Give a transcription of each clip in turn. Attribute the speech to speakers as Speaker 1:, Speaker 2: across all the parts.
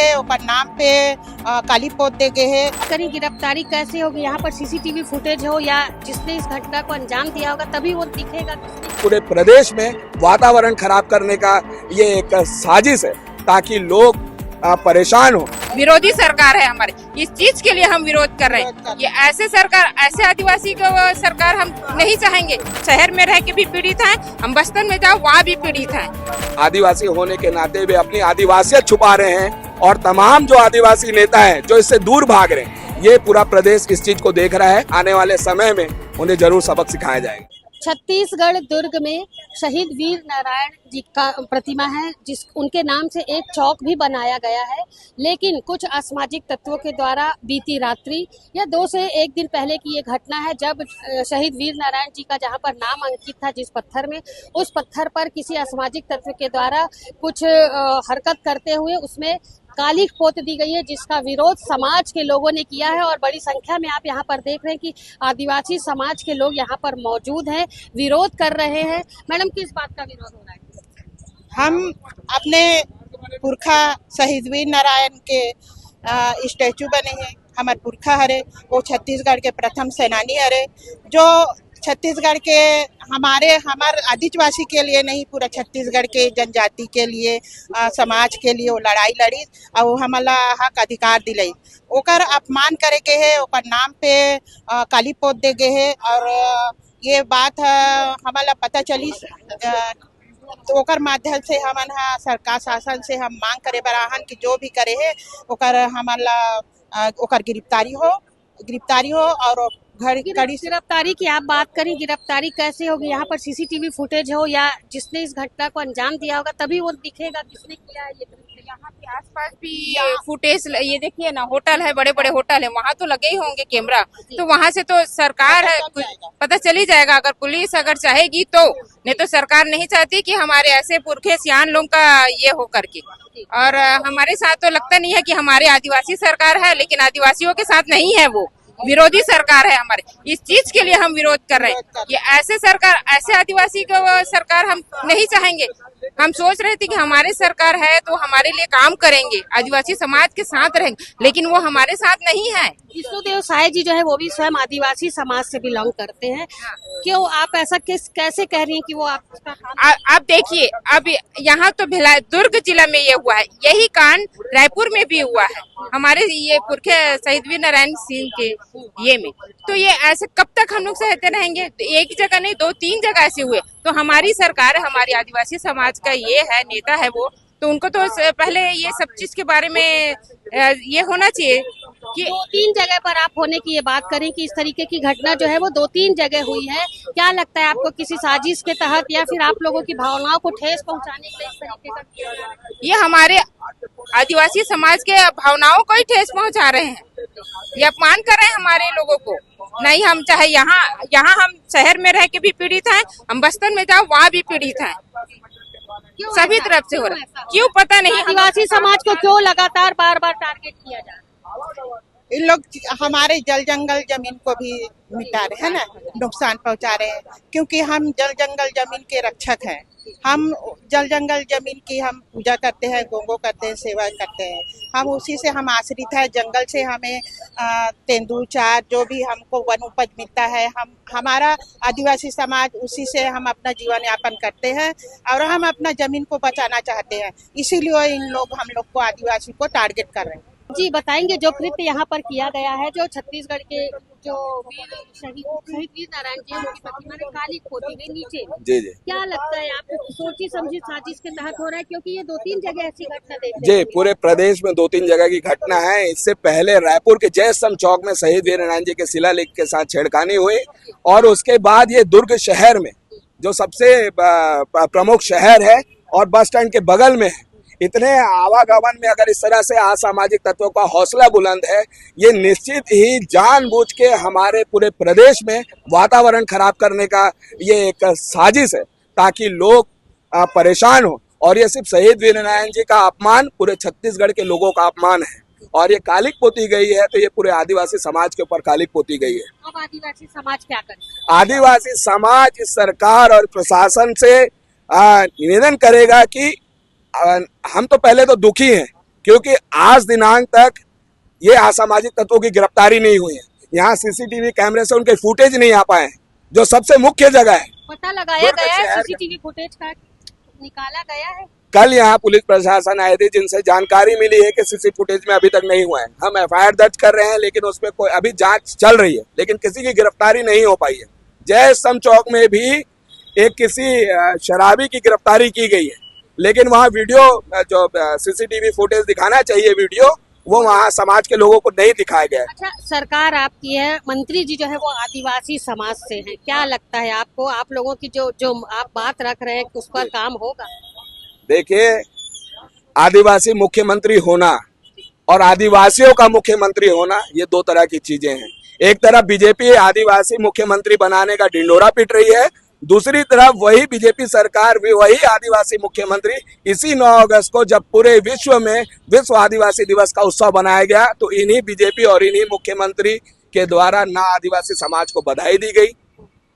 Speaker 1: है ओकर नाम पे काली पोत दे गए है।
Speaker 2: करी गिरफ्तारी कैसे होगी? यहाँ पर सीसीटीवी फुटेज हो या जिसने इस घटना को अंजाम दिया होगा तभी वो दिखेगा।
Speaker 3: पूरे प्रदेश में वातावरण खराब करने का ये एक साजिश है ताकि लोग परेशान हो।
Speaker 4: विरोधी सरकार है हमारी, इस चीज के लिए हम विरोध कर रहे हैं। ये ऐसे सरकार, ऐसे आदिवासी को सरकार हम नहीं चाहेंगे। शहर में रह के भी पीड़ित हैं, हम बस्तर में जाओ वहाँ भी पीड़ित हैं।
Speaker 3: आदिवासी होने के नाते वे अपनी आदिवासियत छुपा रहे हैं और तमाम जो आदिवासी नेता हैं जो इससे दूर भाग रहे हैं, ये पूरा प्रदेश इस चीज को देख रहा है। आने वाले समय में उन्हें जरूर सबक सिखाया जाएगा।
Speaker 2: छत्तीसगढ़ दुर्ग में शहीद वीर नारायण जी का प्रतिमा है, जिस उनके नाम से एक चौक भी बनाया गया है। लेकिन कुछ असामाजिक तत्वों के द्वारा बीती रात्रि या 2 से 1 दिन पहले की ये घटना है, जब शहीद वीर नारायण जी का जहां पर नाम अंकित था जिस पत्थर में, उस पत्थर पर किसी असामाजिक तत्व के द्वारा कुछ हरकत करते हुए उसमें काली पोत दी गई है, जिसका विरोध समाज के लोगों ने किया है। और बड़ी संख्या में आप यहाँ पर देख रहे हैं कि आदिवासी समाज के लोग यहाँ पर मौजूद हैं, विरोध कर रहे हैं। मैडम, किस बात का विरोध हो रहा है?
Speaker 1: हम अपने पुरखा शहीद वीर नारायण के स्टैचू बने हैं। हमारे पुरखा हरे वो छत्तीसगढ़ के प्रथम सेनानी हरे, जो छत्तीसगढ़ के हमारे आदिवासी के लिए नहीं, पूरा छत्तीसगढ़ के जनजाति के लिए समाज के लिए वो लड़ाई लड़ी और वो हमारा हक अधिकार दिलाई। ओकर अपमान करे के है, ओकर नाम पे काली पोत दे गए है। और ये बात हमारा पता चली तो ओकर माध्यम से हमन सरकार शासन से हम मांग करे बराहन कि जो भी करे है ओकर हमारा ओकर गिरफ्तारी हो और
Speaker 2: गिरफ्तारी की आप बात करें, गिरफ्तारी कैसे होगी? यहाँ पर सीसीटीवी फुटेज हो या जिसने इस घटना को अंजाम दिया होगा तभी वो दिखेगा किसने किया है। ये
Speaker 4: यहाँ के आसपास भी फुटेज, ये देखिए ना, होटल है, बड़े बड़े होटल है, वहाँ तो लगे ही होंगे कैमरा। तो वहाँ से तो सरकार है, पता चल ही जाएगा अगर पुलिस अगर चाहेगी तो। नहीं तो सरकार नहीं चाहती कि हमारे ऐसे पुरखे सियान लोग का ये हो करके। और हमारे साथ तो लगता नहीं है कि हमारे आदिवासी सरकार है, लेकिन आदिवासियों के साथ नहीं है, वो विरोधी सरकार है हमारे। इस चीज के लिए हम विरोध कर रहे हैं। ये ऐसे सरकार, ऐसे आदिवासी को सरकार हम नहीं चाहेंगे। हम सोच रहे थे कि हमारे सरकार है तो हमारे लिए काम करेंगे, आदिवासी समाज के साथ रहेंगे, लेकिन वो हमारे साथ नहीं है।
Speaker 2: विष्णुदेव साय जी जो है वो भी स्वयं आदिवासी समाज से बिलोंग करते हैं। क्यों आप ऐसा कैसे कह रही हैं कि वो आपका
Speaker 4: आप देखिए, अब यहाँ तो भिलाई दुर्ग जिला में ये हुआ है, यही कांड रायपुर में भी हुआ है हमारे ये पुरखे शहीद वीर नारायण सिंह के ये में। तो ये ऐसे कब तक हम लोग सहते रहेंगे? एक जगह नहीं, 2-3 जगह ऐसे हुए। तो हमारी सरकार है, हमारी आदिवासी समाज का ये है, नेता है वो, तो उनको तो पहले ये सब चीज के बारे में ये होना चाहिए कि
Speaker 2: 2-3 जगह पर आप होने की ये बात करें कि इस तरीके की घटना जो है वो 2-3 जगह हुई है। क्या लगता है आपको, किसी साजिश के तहत या फिर आप लोगों की भावनाओं को ठेस पहुंचाने के लिए इस तरीके का किया जा रहा है?
Speaker 4: ये हमारे आदिवासी समाज के भावनाओं को ही ठेस पहुंचा रहे हैं, ये अपमान कर रहे हैं हमारे लोगों को। नहीं, हम चाहे यहाँ हम शहर में रह के भी पीड़ित हैं, हम बस्तर में जाओ वहाँ भी पीड़ित हैं। सभी तरफ से हो रहा है, क्यों पता नहीं।
Speaker 2: आदिवासी समाज को क्यों लगातार बार टारगेट किया जा रहा है?
Speaker 1: इन लोग हमारे जल जंगल जमीन को भी मिटा रहे हैं ना, नुकसान पहुंचा रहे हैं। क्योंकि हम जल जंगल जमीन के रक्षक हैं। हम जल जंगल जमीन की हम पूजा करते हैं, गोंगो करते हैं, सेवा करते हैं। हम उसी से हम आश्रित है। जंगल से हमें तेंदुआ चार जो भी हमको वन उपज मिलता है, हमारा आदिवासी समाज उसी से हम अपना जीवन यापन करते हैं और हम अपना जमीन को बचाना चाहते हैं। इसीलिए इन लोग हम लोग को आदिवासी को टारगेट कर रहे हैं।
Speaker 2: जी बताएंगे, जो कृत्य यहाँ पर किया गया है, जो छत्तीसगढ़ के जो शहीद वीर नारायण जी उनकी प्रतिमा ने काली पोती गई नीचे,
Speaker 3: जी,
Speaker 2: क्या लगता है आपको, सोची समझी साजिश के तहत हो रहा है? क्योंकि ये 2-3 जगह ऐसी घटना देखते
Speaker 3: जी, पूरे प्रदेश में 2-3 जगह की घटना है। इससे पहले रायपुर के जयस्तंभ चौक में शहीद वीर नारायण जी के शिलालेख के साथ छेड़खानी हुई और उसके बाद ये दुर्ग शहर में, जो सबसे प्रमुख शहर है और बस स्टैंड के बगल में है, इतने आवागमन में अगर इस तरह से असामाजिक तत्वों का हौसला बुलंद है, ये निश्चित ही जानबूझ के हमारे पूरे प्रदेश में वातावरण खराब करने का ये एक साजिश है ताकि लोग परेशान हो। और ये सिर्फ शहीद वीर नारायण जी का अपमान, पूरे छत्तीसगढ़ के लोगों का अपमान है। और ये कालिक पोती गई है तो ये पूरे आदिवासी समाज के ऊपर कालिक पोती गई है।
Speaker 2: अब आदिवासी समाज क्या करे?
Speaker 3: आदिवासी समाज इस सरकार और प्रशासन से निवेदन करेगा कि हम तो पहले तो दुखी हैं, क्योंकि आज दिनांक तक ये असामाजिक तत्वों की गिरफ्तारी नहीं हुई है। यहाँ सीसीटीवी कैमरे से उनके फुटेज नहीं आ पाए, जो सबसे मुख्य जगह है।
Speaker 2: पता लगाया गया है, सीसीटीवी फुटेज का निकाला गया है।
Speaker 3: कल यहाँ पुलिस प्रशासन आए थे, जिनसे जानकारी मिली है कि सीसी फुटेज में अभी तक नहीं हुआ है। हम एफआईआर दर्ज कर रहे हैं, लेकिन उसमें कोई अभी जांच चल रही है, लेकिन किसी की गिरफ्तारी नहीं हो पाई है। जय स्तंभ चौक में भी एक किसी शराबी की गिरफ्तारी की गई है, लेकिन वहाँ वीडियो जो सीसीटीवी फुटेज दिखाना चाहिए वीडियो, वो वहाँ समाज के लोगों को नहीं दिखाया गया है।
Speaker 2: अच्छा, सरकार आपकी है, मंत्री जी जो है वो आदिवासी समाज से हैं, क्या लगता है आपको, आप लोगों की जो जो आप बात रख रहे हैं उस पर काम होगा?
Speaker 3: देखिए, आदिवासी मुख्यमंत्री होना और आदिवासियों का मुख्यमंत्री होना, ये दो तरह की चीजें हैं। एक तरफ बीजेपी आदिवासी मुख्यमंत्री बनाने का ढिंढोरा पीट रही है, दूसरी तरफ वही बीजेपी सरकार भी वही आदिवासी मुख्यमंत्री इसी 9 अगस्त को, जब पूरे विश्व में विश्व आदिवासी दिवस का उत्सव बनाया गया, तो इन्हीं बीजेपी और इन्हीं मुख्यमंत्री के द्वारा ना आदिवासी समाज को बधाई दी गई,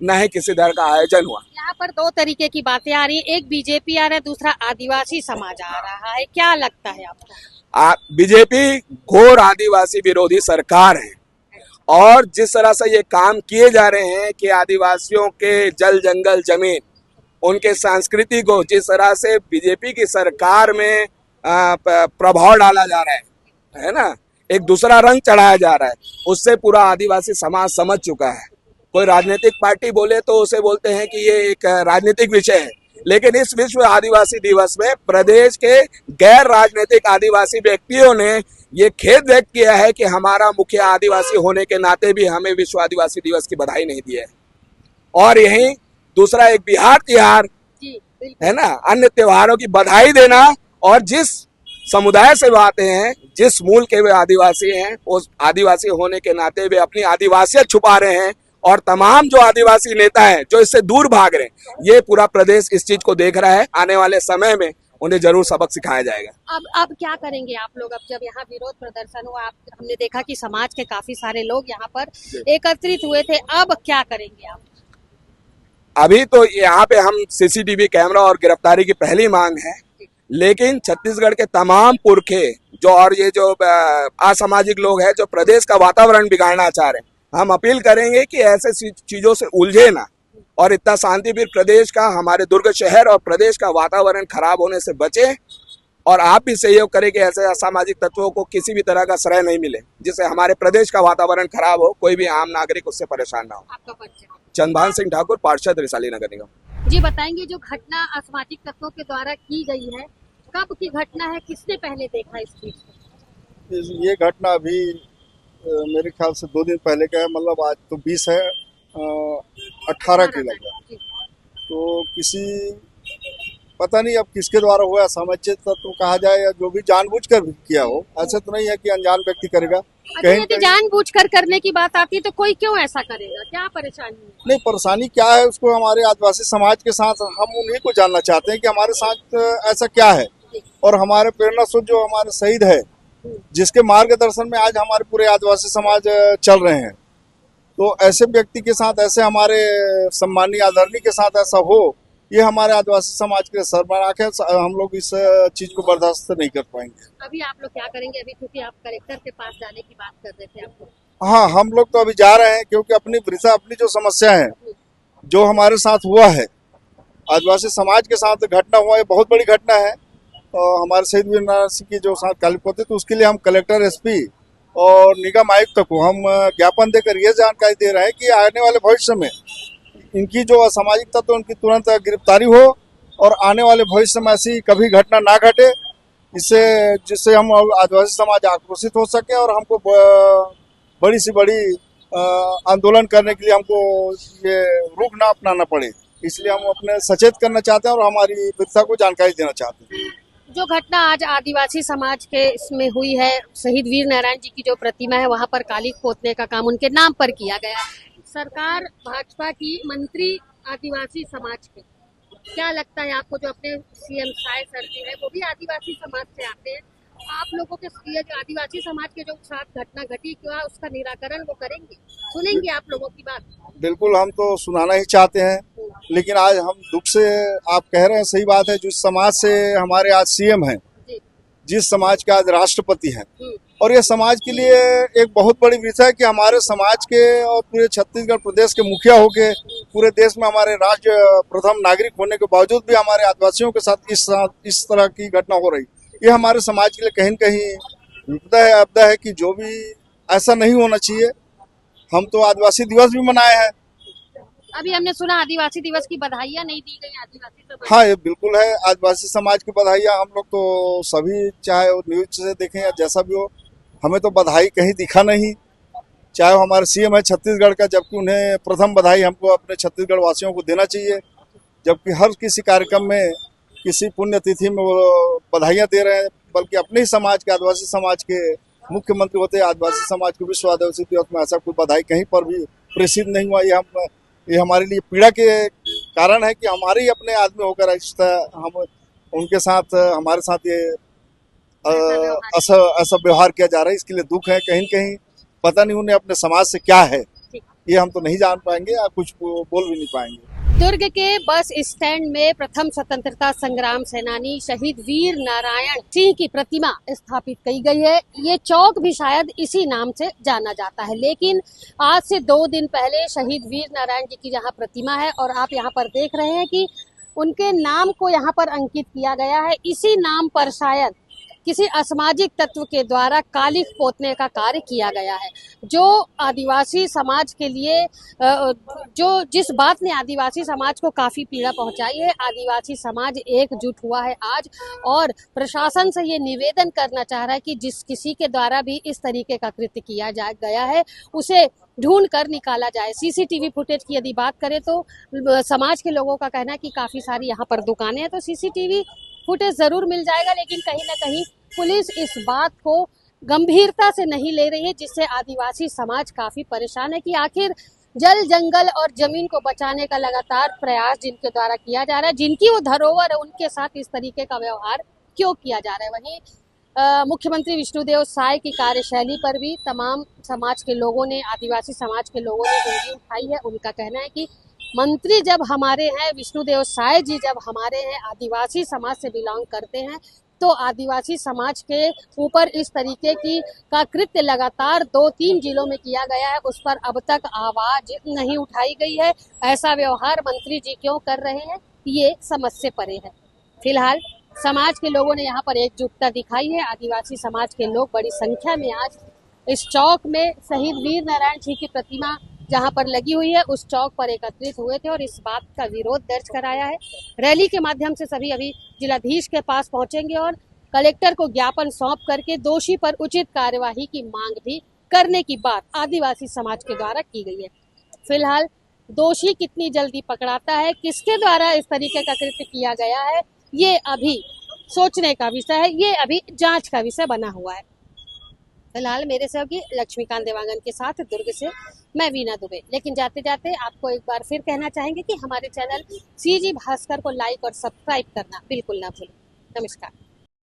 Speaker 3: न ही किसी तरह का आयोजन हुआ।
Speaker 2: यहाँ पर दो तरीके की बातें आ रही है, एक बीजेपी आ रहा है, दूसरा आदिवासी समाज आ रहा है, क्या लगता है आपको?
Speaker 3: बीजेपी घोर आदिवासी विरोधी सरकार है, और जिस तरह से ये काम किए जा रहे हैं कि आदिवासियों के जल जंगल जमीन, उनके संस्कृति को जिस तरह से बीजेपी की सरकार में प्रभाव डाला जा रहा है ना, एक दूसरा रंग चढ़ाया जा रहा है, उससे पूरा आदिवासी समाज समझ चुका है। कोई राजनीतिक पार्टी बोले तो उसे बोलते हैं कि ये एक राजनीतिक विषय है, लेकिन इस विश्व आदिवासी दिवस में प्रदेश के गैर राजनीतिक आदिवासी व्यक्तियों ने ये खेद व्यक्त किया है कि हमारा मुखिया आदिवासी होने के नाते भी हमें विश्व आदिवासी दिवस की बधाई नहीं दी है। और यही दूसरा एक बिहार त्योहार है ना, अन्य त्योहारों की बधाई देना, और जिस समुदाय से वो आते हैं, जिस मूल के वे आदिवासी हैं, उस आदिवासी होने के नाते वे अपनी आदिवासियत छुपा रहे हैं, और तमाम जो आदिवासी नेता हैं जो इससे दूर भाग रहे हैं, ये पूरा प्रदेश इस चीज को देख रहा है। आने वाले समय में उन्हें जरूर सबक सिखाया जाएगा।
Speaker 2: अब क्या करेंगे आप लोग? अब जब यहाँ विरोध प्रदर्शन हुआ, हमने देखा कि समाज के काफी सारे लोग यहाँ पर एकत्रित हुए थे, अब क्या करेंगे आप? अभी
Speaker 3: तो यहाँ पे हम सीसीटीवी कैमरा और गिरफ्तारी की पहली मांग है, लेकिन छत्तीसगढ़ के तमाम पुरखे जो और ये जो असामाजिक लोग हैं जो प्रदेश का वातावरण बिगाड़ना चाह रहे हैं, हम अपील करेंगे कि ऐसे चीजों से उलझे ना, और इतना शांतिप्रिय प्रदेश का, हमारे दुर्ग शहर और प्रदेश का वातावरण खराब होने से बचे, और आप भी सहयोग करें कि ऐसे असामाजिक तत्वों को किसी भी तरह का श्रेय नहीं मिले, जिससे हमारे प्रदेश का वातावरण खराब हो, कोई भी आम नागरिक उससे परेशान ना हो।
Speaker 2: आपका परिचय?
Speaker 3: चंदभान सिंह ठाकुर, पार्षद रिसाली नगर निगम।
Speaker 2: जी बताएंगे, जो घटना असामाजिक तत्वों के द्वारा की गई है, कब की घटना है, किसने पहले देखा इस चीज को?
Speaker 5: ये घटना अभी मेरे ख्याल से 2 दिन पहले का है, मतलब आज तो 20 है, 18 की लग रहा है। तो किसी पता नहीं अब किसके द्वारा हुआ, असामाजिक तत्व कहा जाए या जो भी जानबूझकर किया हो, ऐसा तो नहीं है कि अनजान व्यक्ति करेगा।
Speaker 2: कहीं यदि जानबूझकर करने की बात आती है तो कोई क्यों ऐसा करेगा, क्या परेशानी है?
Speaker 5: नहीं, परेशानी क्या है उसको हमारे आदिवासी समाज के साथ हम उन्हीं को जानना चाहते हैं कि हमारे साथ ऐसा क्या है, और हमारे प्रेरणा स्रोत जो हमारे शहीद है, जिसके मार्गदर्शन में आज हमारे पूरे आदिवासी समाज चल रहे हैं, तो ऐसे व्यक्ति के साथ, ऐसे हमारे सम्मानीय आदरणीय के साथ ऐसा हो, ये हमारे आदिवासी समाज के सर्वनाक है। हम लोग इस चीज को बर्दाश्त नहीं कर पाएंगे।
Speaker 2: अभी आप लोग क्या करेंगे? अभी क्योंकि आप कलेक्टर के पास जाने की बात कर रहे थे आप लोग।
Speaker 5: हाँ, हम लोग तो अभी जा रहे हैं, क्योंकि अपनी जो समस्या है, जो हमारे साथ हुआ है, आदिवासी समाज के साथ घटना हुआ है, बहुत बड़ी घटना है। हमारे शहीद वीर नारायण सिंह की जो साथ कालिक होते, तो उसके लिए हम कलेक्टर, एसपी और निगम आयुक्त को हम ज्ञापन देकर ये जानकारी दे रहे हैं कि आने वाले भविष्य में इनकी जो असामाजिक तत्व, उनकी तुरंत गिरफ्तारी हो, और आने वाले भविष्य में ऐसी कभी घटना ना घटे, जिससे हम आदिवासी समाज आक्रोशित हो सके, और हमको बड़ी से बड़ी आंदोलन करने के लिए हमको ये रुख ना अपनाना पड़े। इसलिए हम अपने सचेत करना चाहते हैं और हमारी वीरता को जानकारी देना चाहते हैं।
Speaker 2: जो घटना आज आदिवासी समाज के इसमें हुई है, शहीद वीर नारायण जी की जो प्रतिमा है वहां पर कालिक पोतने का काम उनके नाम पर किया गया। सरकार भाजपा की, मंत्री आदिवासी समाज के, क्या लगता है आपको? जो अपने सीएम साय सर जी है वो भी आदिवासी समाज से आते हैं, आप लोगों के आदिवासी समाज के जो साथ घटना घटी, क्या उसका निराकरण वो करेंगे? सुनेंगे आप लोगों की बात?
Speaker 5: बिल्कुल, हम तो सुनाना ही चाहते हैं, लेकिन आज हम दुख से, आप कह रहे हैं सही बात है, जिस समाज से हमारे आज सीएम हैं, जिस समाज के आज राष्ट्रपति हैं। और ये समाज के लिए एक बहुत बड़ी विषय है कि हमारे समाज के और पूरे छत्तीसगढ़ प्रदेश के मुखिया होके पूरे देश में हमारे राज्य प्रथम नागरिक होने के बावजूद भी हमारे आदिवासियों के साथ इस तरह की घटना हो रही, ये हमारे समाज के लिए कहीं न कहीं विपदा है, आपदा है कि जो भी ऐसा नहीं होना चाहिए। हम तो आदिवासी दिवस भी मनाए हैं।
Speaker 2: अभी हमने सुना आदिवासी दिवस की बधाइयां नहीं दी गई आदिवासी समाज।
Speaker 5: हाँ, ये बिल्कुल है, आदिवासी समाज की बधाइयाँ हम लोग तो सभी, चाहे वो न्यूज से देखें या जैसा भी हो, हमें तो बधाई कहीं दिखा नहीं। चाहे वो हमारे सीएम है छत्तीसगढ़ का, जबकि उन्हें प्रथम बधाई हमको अपने छत्तीसगढ़ वासियों को देना चाहिए, जबकि हर किसी कार्यक्रम में किसी पुण्यतिथि में वो बधाइयाँ दे रहे हैं, बल्कि अपने ही समाज के, आदिवासी समाज के मुख्यमंत्री होते आदिवासी समाज के विश्व आदिवासी दिवस में ऐसा कोई बधाई कहीं पर भी प्रेषित नहीं हुआ। ये हमारे लिए पीड़ा के कारण है कि हमारे ही अपने आदमी होकर हम उनके साथ, हमारे साथ ये ऐसा व्यवहार किया जा रहा है। इसके लिए दुख है। कहीं न कहीं पता नहीं उन्हें अपने समाज से क्या है, ये हम तो नहीं जान पाएंगे या कुछ बोल भी नहीं पाएंगे।
Speaker 2: दुर्ग के बस स्टैंड में प्रथम स्वतंत्रता संग्राम सेनानी शहीद वीर नारायण सिंह की प्रतिमा स्थापित की गई है। ये चौक भी शायद इसी नाम से जाना जाता है, लेकिन आज से 2 दिन पहले शहीद वीर नारायण जी की जहां प्रतिमा है और आप यहां पर देख रहे हैं कि उनके नाम को यहां पर अंकित किया गया है। इसी नाम पर शायद किसी असामाजिक तत्व के द्वारा कालिख पोतने का कार्य किया गया है, जो आदिवासी समाज के लिए जिस बात ने आदिवासी समाज को काफी पीड़ा पहुंचाई है। आदिवासी समाज एकजुट हुआ है आज और प्रशासन से ये निवेदन करना चाह रहा है कि जिस किसी के द्वारा भी इस तरीके का कृत्य किया गया है उसे ढूंढ कर निकाला जाए। सीसीटीवी फुटेज की यदि बात करें तो समाज के लोगों का कहना है कि काफी सारी यहाँ पर दुकानें हैं, तो सीसीटीवी फुटेज जरूर मिल जाएगा, लेकिन कहीं ना कहीं पुलिस इस बात को गंभीरता से नहीं ले रही है, जिससे आदिवासी समाज काफी परेशान है कि आखिर जल जंगल और जमीन को बचाने का लगातार प्रयास जिनके द्वारा किया जा रहा है, जिनकी वो धरोहर है, उनके साथ इस तरीके का व्यवहार क्यों किया जा रहा है। वहीं मुख्यमंत्री विष्णुदेव साय की कार्यशैली पर भी तमाम समाज के लोगों ने, आदिवासी समाज के लोगों ने उंगली उठाई है। उनका कहना है कि मंत्री जब हमारे हैं, विष्णुदेव साय जी जब हमारे हैं, आदिवासी समाज से बिलोंग करते हैं, तो आदिवासी समाज के ऊपर इस तरीके का कृत्य लगातार 2-3 जिलों में किया गया है, उस पर अब तक आवाज नहीं उठाई गई है। ऐसा व्यवहार मंत्री जी क्यों कर रहे हैं, ये समझ से परे है। फिलहाल समाज के लोगों ने यहाँ पर एकजुटता दिखाई है। आदिवासी समाज के लोग बड़ी संख्या में आज इस चौक में शहीद वीर नारायण सिंह की प्रतिमा जहां पर लगी हुई है उस चौक पर एकत्रित हुए थे और इस बात का विरोध दर्ज कराया है। रैली के माध्यम से सभी अभी जिलाधीश के पास पहुंचेंगे और कलेक्टर को ज्ञापन सौंप करके दोषी पर उचित कार्यवाही की मांग भी करने की बात आदिवासी समाज के द्वारा की गई है। फिलहाल दोषी कितनी जल्दी पकड़ाता है, किसके द्वारा इस तरीके का कृत्य किया गया है, ये अभी सोचने का विषय है, ये अभी जांच का विषय बना हुआ है। फिलहाल मेरे सहयोगी लक्ष्मीकांत देवांगन के साथ दुर्ग से मैं वीना दुबे। लेकिन जाते जाते आपको एक बार फिर कहना चाहेंगे कि हमारे चैनल सीजी भास्कर को लाइक और सब्सक्राइब करना बिल्कुल ना भूलें। नमस्कार।